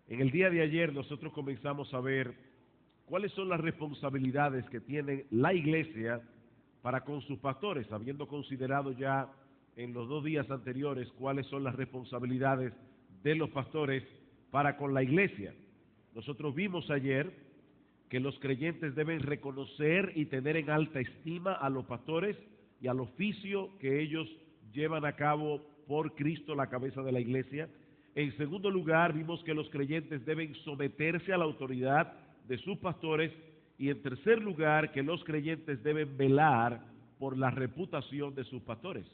En el día de ayer nosotros comenzamos a ver cuáles son las responsabilidades que tiene la iglesia para con sus pastores, habiendo considerado ya en los 2 días anteriores cuáles son las responsabilidades de los pastores para con la iglesia. Nosotros vimos ayer que los creyentes deben reconocer y tener en alta estima a los pastores y al oficio que ellos llevan a cabo por Cristo, la cabeza de la iglesia. En segundo lugar, vimos que los creyentes deben someterse a la autoridad de sus pastores. Y en tercer lugar, que los creyentes deben velar por la reputación de sus pastores.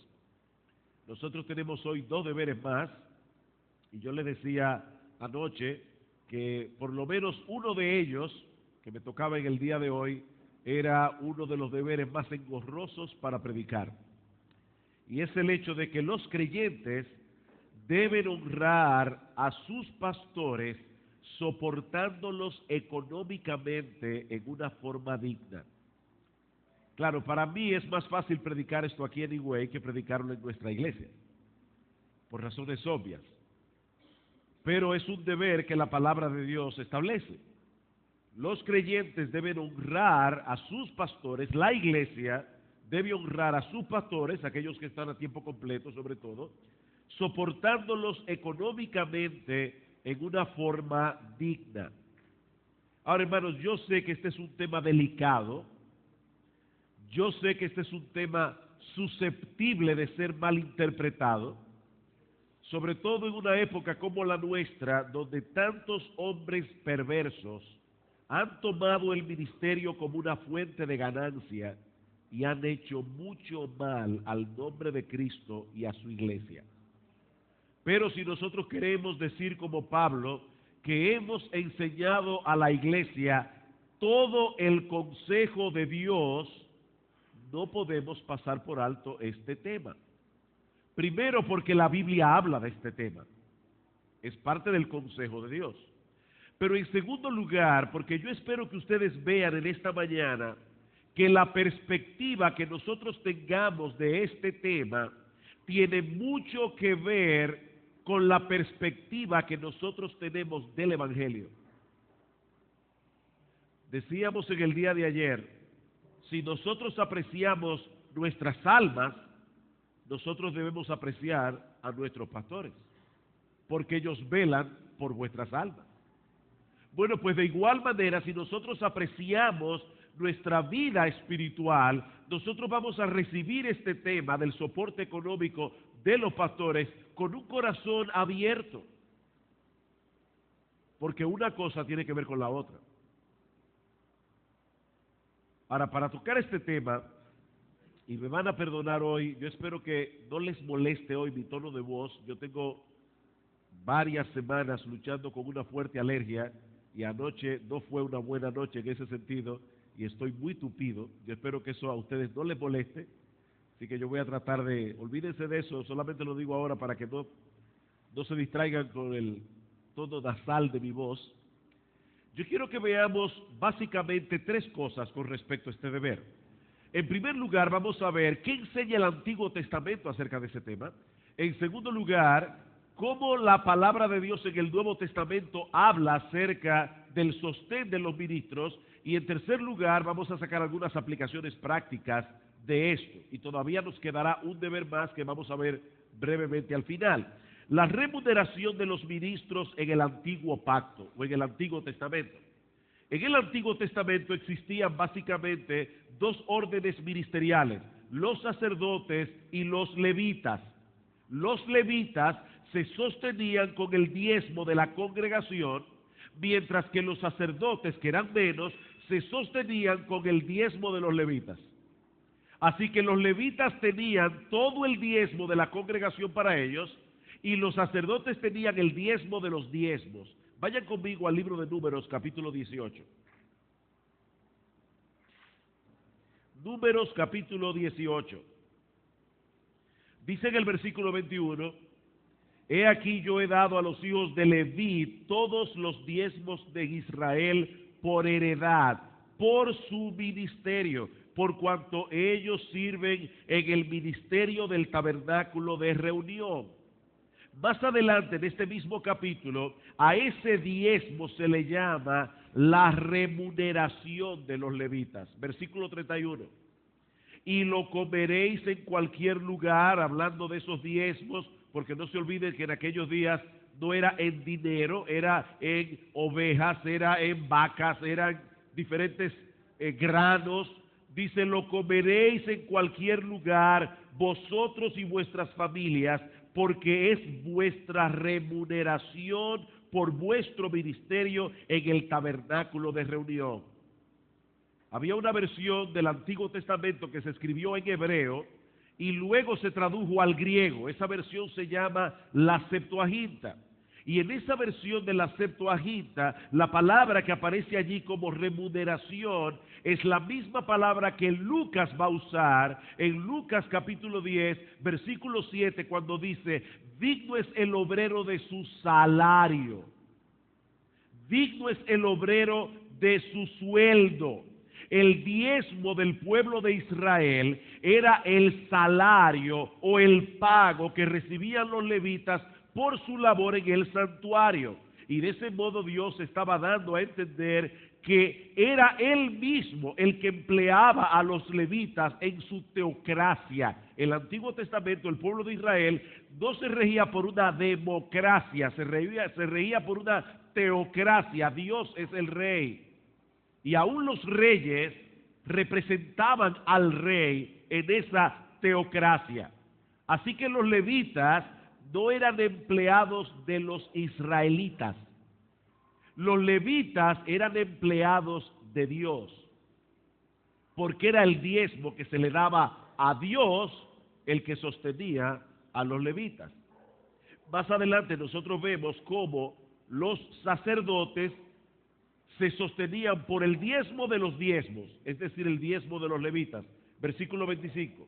Nosotros tenemos hoy 2 deberes más, y yo les decía anoche que por lo menos uno de ellos, que me tocaba en el día de hoy, era uno de los deberes más engorrosos para predicar. Y es el hecho de que los creyentes deben honrar a sus pastores soportándolos económicamente en una forma digna. Claro, para mí es más fácil predicar esto aquí en Higüey que predicarlo en nuestra iglesia, por razones obvias. Pero es un deber que la palabra de Dios establece. Los creyentes deben honrar a sus pastores, la iglesia debe honrar a sus pastores, aquellos que están a tiempo completo sobre todo, soportándolos económicamente en una forma digna. Ahora, hermanos, yo sé que este es un tema delicado, yo sé que este es un tema susceptible de ser malinterpretado, sobre todo en una época como la nuestra, donde tantos hombres perversos han tomado el ministerio como una fuente de ganancia y han hecho mucho mal al nombre de Cristo y a su iglesia. Pero si nosotros queremos decir como Pablo, que hemos enseñado a la iglesia todo el consejo de Dios, no podemos pasar por alto este tema. Primero, porque la Biblia habla de este tema. Es parte del consejo de Dios. Pero en segundo lugar, porque yo espero que ustedes vean en esta mañana que la perspectiva que nosotros tengamos de este tema tiene mucho que ver con la perspectiva que nosotros tenemos del Evangelio. Decíamos en el día de ayer, si nosotros apreciamos nuestras almas, nosotros debemos apreciar a nuestros pastores, porque ellos velan por vuestras almas. Bueno, pues de igual manera, si nosotros apreciamos nuestra vida espiritual, nosotros vamos a recibir este tema del soporte económico de los pastores con un corazón abierto, porque una cosa tiene que ver con la otra. Ahora, para tocar este tema, y me van a perdonar hoy, yo espero que no les moleste hoy mi tono de voz. Yo tengo varias semanas luchando con una fuerte alergia y anoche no fue una buena noche en ese sentido y estoy muy tupido. Yo espero que eso a ustedes no les moleste, así que yo voy a tratar de, olvídense de eso, solamente lo digo ahora para que no se distraigan con el tono nasal de mi voz. Yo quiero que veamos básicamente 3 cosas con respecto a este deber. En primer lugar, vamos a ver qué enseña el Antiguo Testamento acerca de ese tema. En segundo lugar, cómo la palabra de Dios en el Nuevo Testamento habla acerca del sostén de los ministros. Y en tercer lugar, vamos a sacar algunas aplicaciones prácticas de esto. Y todavía nos quedará un deber más que vamos a ver brevemente al final. La remuneración de los ministros en el Antiguo Pacto o en el Antiguo Testamento. En el Antiguo Testamento existían básicamente 2 órdenes ministeriales, los sacerdotes y los levitas. Los levitas se sostenían con el diezmo de la congregación, mientras que los sacerdotes, que eran menos, se sostenían con el diezmo de los levitas. Así que los levitas tenían todo el diezmo de la congregación para ellos, y los sacerdotes tenían el diezmo de los diezmos. Vayan conmigo al libro de Números, capítulo 18. Números, capítulo 18. Dice en el versículo 21, he aquí yo he dado a los hijos de Leví todos los diezmos de Israel por heredad, por su ministerio, por cuanto ellos sirven en el ministerio del tabernáculo de reunión. Más adelante en este mismo capítulo, a ese diezmo se le llama la remuneración de los levitas. Versículo 31. Y lo comeréis en cualquier lugar, hablando de esos diezmos, porque no se olviden que en aquellos días no era en dinero, era en ovejas, era en vacas, eran diferentes granos. Dice, lo comeréis en cualquier lugar, vosotros y vuestras familias, porque es vuestra remuneración por vuestro ministerio en el tabernáculo de reunión. Había una versión del Antiguo Testamento que se escribió en hebreo y luego se tradujo al griego. Esa versión se llama la Septuaginta. Y en esa versión de la Septuaginta, la palabra que aparece allí como remuneración es la misma palabra que Lucas va a usar en Lucas capítulo 10, versículo 7, cuando dice, digno es el obrero de su salario, digno es el obrero de su sueldo. El diezmo del pueblo de Israel era el salario o el pago que recibían los levitas por su labor en el santuario. Y de ese modo Dios estaba dando a entender que era Él mismo el que empleaba a los levitas en su teocracia. El Antiguo Testamento, el pueblo de Israel, no se regía por una democracia, se regía por una teocracia. Dios es el rey. Y aún los reyes representaban al rey en esa teocracia. Así que los levitas no eran empleados de los israelitas. Los levitas eran empleados de Dios, porque era el diezmo que se le daba a Dios el que sostenía a los levitas. Más adelante nosotros vemos cómo los sacerdotes se sostenían por el diezmo de los diezmos, es decir, el diezmo de los levitas. Versículo 25.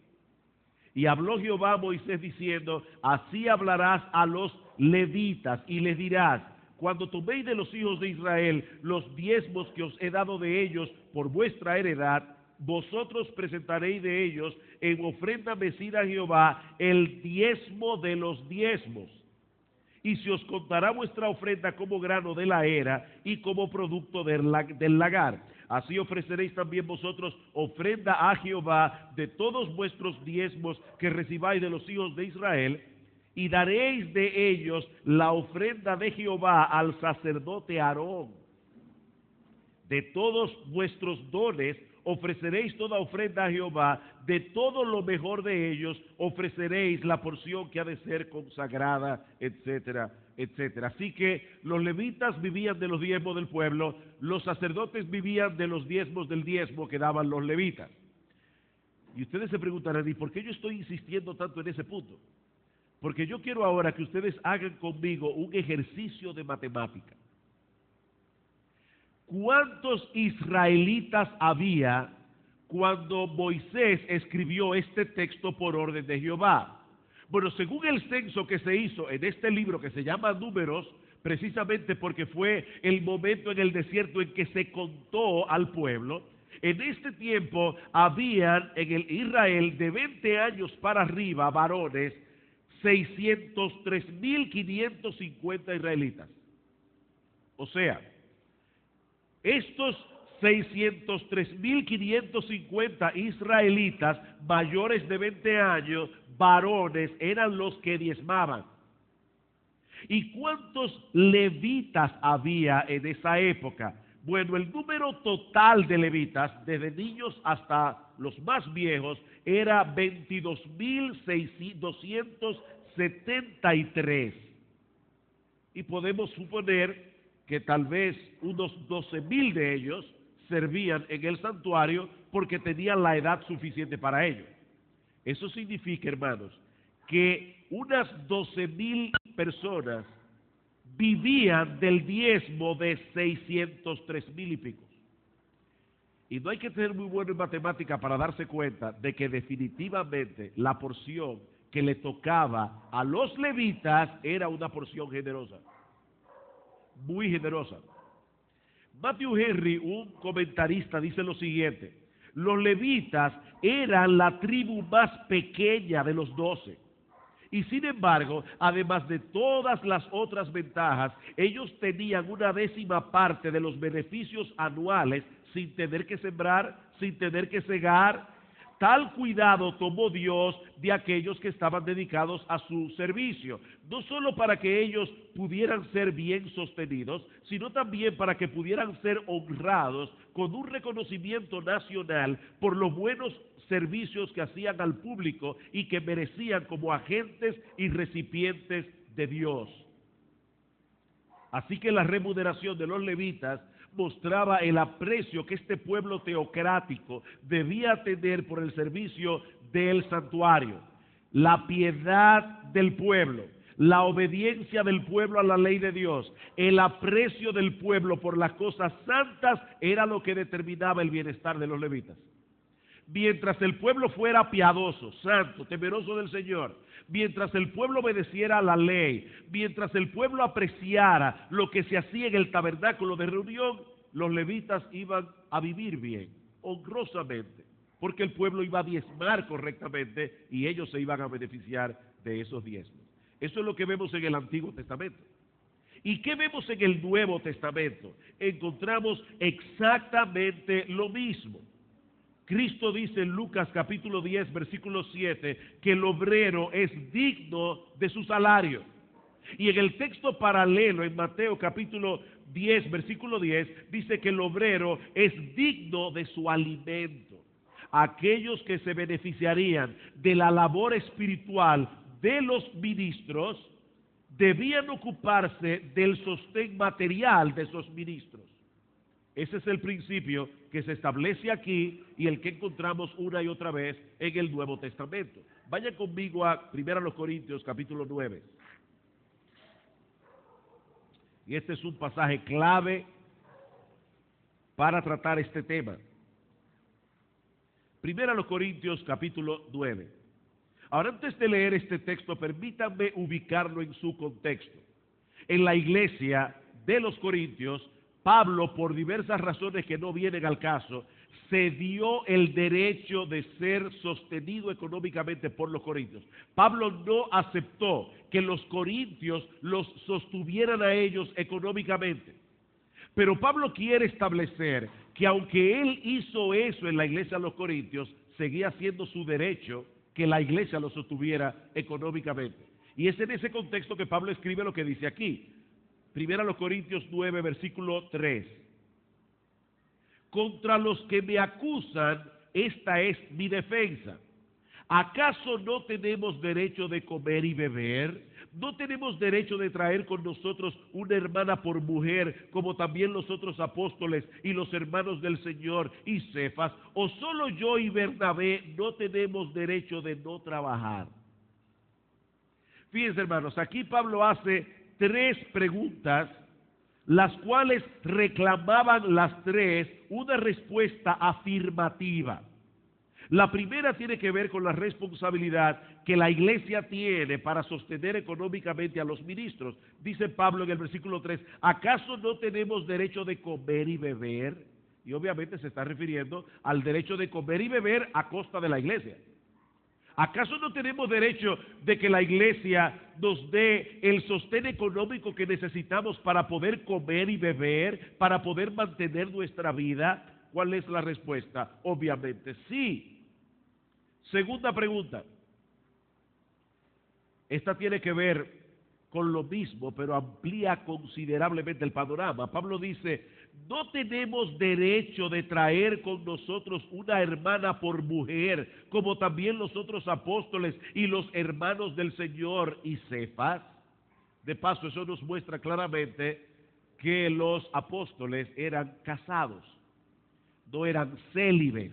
Y habló Jehová a Moisés diciendo, así hablarás a los levitas y les dirás, cuando toméis de los hijos de Israel los diezmos que os he dado de ellos por vuestra heredad, vosotros presentaréis de ellos en ofrenda mecida a Jehová el diezmo de los diezmos. Y se os contará vuestra ofrenda como grano de la era y como producto del lagar. Así ofreceréis también vosotros ofrenda a Jehová de todos vuestros diezmos que recibáis de los hijos de Israel, y daréis de ellos la ofrenda de Jehová al sacerdote Aarón. De todos vuestros dones ofreceréis toda ofrenda a Jehová, de todo lo mejor de ellos ofreceréis la porción que ha de ser consagrada, etcétera, etcétera. Así que los levitas vivían de los diezmos del pueblo, los sacerdotes vivían de los diezmos del diezmo que daban los levitas. Y ustedes se preguntarán, ¿y por qué yo estoy insistiendo tanto en ese punto? Porque yo quiero ahora que ustedes hagan conmigo un ejercicio de matemática. ¿Cuántos israelitas había cuando Moisés escribió este texto por orden de Jehová? Bueno, según el censo que se hizo en este libro que se llama Números, precisamente porque fue el momento en el desierto en que se contó al pueblo, en este tiempo habían en el Israel de 20 años para arriba varones 603,550 israelitas. O sea, estos 603,550 israelitas mayores de 20 años, varones, eran los que diezmaban. ¿Y cuántos levitas había en esa época? Bueno, el número total de levitas, desde niños hasta los más viejos, era 22,273. Y podemos suponer que tal vez unos 12,000 de ellos servían en el santuario porque tenían la edad suficiente para ello. Eso significa, hermanos, que unas 12,000 personas vivían del diezmo de 603,000 y pico. Y no hay que ser muy bueno en matemática para darse cuenta de que definitivamente la porción que le tocaba a los levitas era una porción generosa, muy generosa. Matthew Henry, un comentarista, dice lo siguiente: los levitas eran la tribu más pequeña de los 12, Y sin embargo, además de todas las otras ventajas, ellos tenían una 10ª parte de los beneficios anuales sin tener que sembrar, sin tener que segar. Tal cuidado tomó Dios de aquellos que estaban dedicados a su servicio, no solo para que ellos pudieran ser bien sostenidos, sino también para que pudieran ser honrados con un reconocimiento nacional por los buenos servicios que hacían al público y que merecían como agentes y recipientes de Dios. Así que la remuneración de los levitas mostraba el aprecio que este pueblo teocrático debía tener por el servicio del santuario, la piedad del pueblo, la obediencia del pueblo a la ley de Dios, el aprecio del pueblo por las cosas santas era lo que determinaba el bienestar de los levitas. Mientras el pueblo fuera piadoso, santo, temeroso del Señor, mientras el pueblo obedeciera a la ley, mientras el pueblo apreciara lo que se hacía en el tabernáculo de reunión, los levitas iban a vivir bien, honrosamente, porque el pueblo iba a diezmar correctamente y ellos se iban a beneficiar de esos diezmos. Eso es lo que vemos en el Antiguo Testamento. ¿Y qué vemos en el Nuevo Testamento? Encontramos exactamente lo mismo. Cristo dice en Lucas capítulo 10, versículo 7, que el obrero es digno de su salario. Y en el texto paralelo, en Mateo capítulo 10, versículo 10, dice que el obrero es digno de su alimento. Aquellos que se beneficiarían de la labor espiritual de los ministros, debían ocuparse del sostén material de esos ministros. Ese es el principio que se establece aquí y el que encontramos una y otra vez en el Nuevo Testamento. Vayan conmigo a 1 Corintios capítulo 9. Y este es un pasaje clave para tratar este tema. 1 Corintios capítulo 9. Ahora, antes de leer este texto, permítanme ubicarlo en su contexto. En la iglesia de los Corintios, Pablo, por diversas razones que no vienen al caso, se dio el derecho de ser sostenido económicamente por los corintios. Pablo no aceptó que los corintios los sostuvieran a ellos económicamente. Pero Pablo quiere establecer que aunque él hizo eso en la iglesia de los corintios, seguía siendo su derecho que la iglesia lo sostuviera económicamente. Y es en ese contexto que Pablo escribe lo que dice aquí. 1 Corintios 9, versículo 3. Contra los que me acusan, esta es mi defensa. ¿Acaso no tenemos derecho de comer y beber? ¿No tenemos derecho de traer con nosotros una hermana por mujer, como también los otros apóstoles y los hermanos del Señor y Cefas? ¿O solo yo y Bernabé no tenemos derecho de no trabajar? Fíjense, hermanos, aquí Pablo hace 3 preguntas, las cuales reclamaban las 3 una respuesta afirmativa. La primera tiene que ver con la responsabilidad que la iglesia tiene para sostener económicamente a los ministros. Dice Pablo en el versículo 3, ¿acaso no tenemos derecho de comer y beber? Y obviamente se está refiriendo al derecho de comer y beber a costa de la iglesia. ¿Acaso no tenemos derecho de que la iglesia nos dé el sostén económico que necesitamos para poder comer y beber, para poder mantener nuestra vida? ¿Cuál es la respuesta? Obviamente sí. Segunda pregunta. Esta tiene que ver con lo mismo, pero amplía considerablemente el panorama. Pablo dice, no tenemos derecho de traer con nosotros una hermana por mujer, como también los otros apóstoles y los hermanos del Señor y Cefas. De paso, eso nos muestra claramente que los apóstoles eran casados, no eran célibes,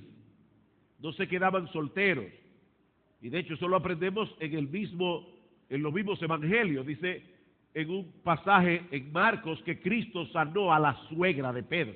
no se quedaban solteros. Y de hecho, eso lo aprendemos en los mismos evangelios. Dice en un pasaje en Marcos que Cristo sanó a la suegra de Pedro.